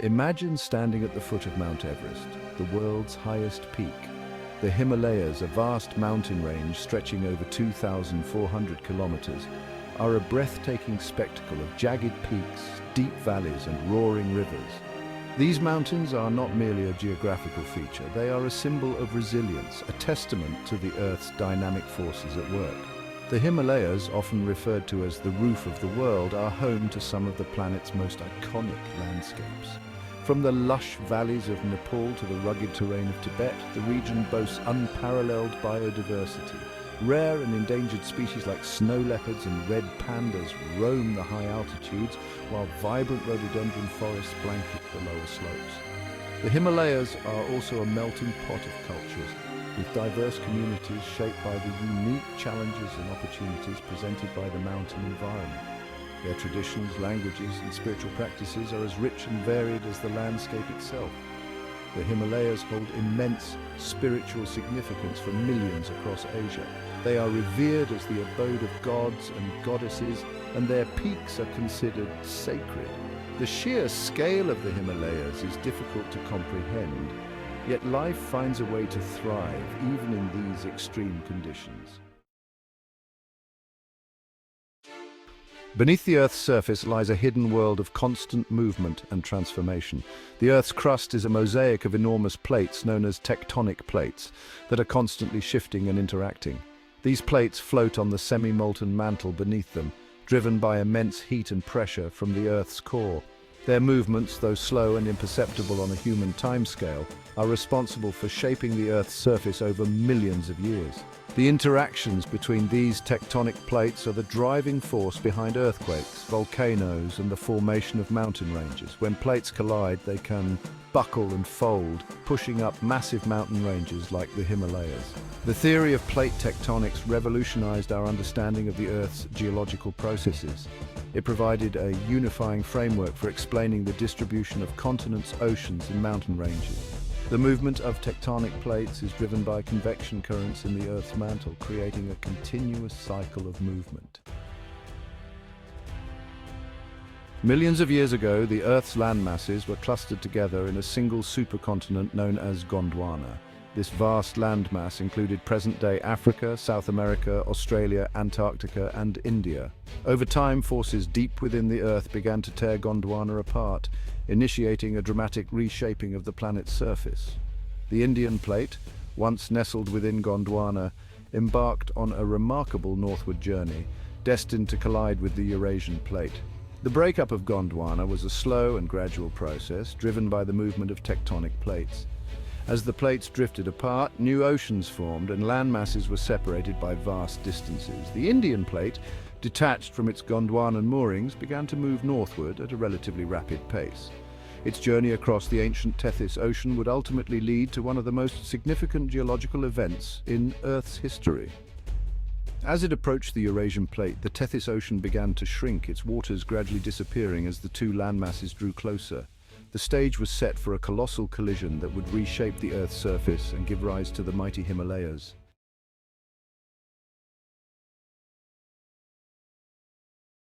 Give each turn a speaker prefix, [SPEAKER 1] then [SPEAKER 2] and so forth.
[SPEAKER 1] Imagine standing at the foot of Mount Everest, the world's highest peak. The Himalayas, a vast mountain range stretching over 2,400 kilometers, are a breathtaking spectacle of jagged peaks, deep valleys, and roaring rivers. These mountains are not merely a geographical feature, they are a symbol of resilience, a testament to the Earth's dynamic forces at work. The Himalayas, often referred to as the roof of the world, are home to some of the planet's most iconic landscapes. From the lush valleys of Nepal to the rugged terrain of Tibet, the region boasts unparalleled biodiversity. Rare and endangered species like snow leopards and red pandas roam the high altitudes, while vibrant rhododendron forests blanket the lower slopes. The Himalayas are also a melting pot of cultures, with diverse communities shaped by the unique challenges and opportunities presented by the mountain environment. Their traditions, languages, and spiritual practices are as rich and varied as the landscape itself. The Himalayas hold immense spiritual significance for millions across Asia. They are revered as the abode of gods and goddesses, and their peaks are considered sacred. The sheer scale of the Himalayas is difficult to comprehend, yet life finds a way to thrive even in these extreme conditions. Beneath the Earth's surface lies a hidden world of constant movement and transformation. The Earth's crust is a mosaic of enormous plates known as tectonic plates that are constantly shifting and interacting. These plates float on the semi-molten mantle beneath them, driven by immense heat and pressure from the Earth's core. Their movements, though slow and imperceptible on a human timescale, are responsible for shaping the Earth's surface over millions of years. The interactions between these tectonic plates are the driving force behind earthquakes, volcanoes, and the formation of mountain ranges. When plates collide, they can buckle and fold, pushing up massive mountain ranges like the Himalayas. The theory of plate tectonics revolutionized our understanding of the Earth's geological processes. It provided a unifying framework for explaining the distribution of continents, oceans, and mountain ranges. The movement of tectonic plates is driven by convection currents in the Earth's mantle, creating a continuous cycle of movement. Millions of years ago, the Earth's landmasses were clustered together in a single supercontinent known as Gondwana. This vast landmass included present-day Africa, South America, Australia, Antarctica, and India. Over time, forces deep within the Earth began to tear Gondwana apart, initiating a dramatic reshaping of the planet's surface. The Indian plate, once nestled within Gondwana, embarked on a remarkable northward journey, destined to collide with the Eurasian plate. The breakup of Gondwana was a slow and gradual process, driven by the movement of tectonic plates. As the plates drifted apart, new oceans formed and land masses were separated by vast distances. The Indian plate, detached from its Gondwanan moorings, began to move northward at a relatively rapid pace. Its journey across the ancient Tethys Ocean would ultimately lead to one of the most significant geological events in Earth's history. As it approached the Eurasian plate, the Tethys Ocean began to shrink, its waters gradually disappearing as the two landmasses drew closer. The stage was set for a colossal collision that would reshape the Earth's surface and give rise to the mighty Himalayas.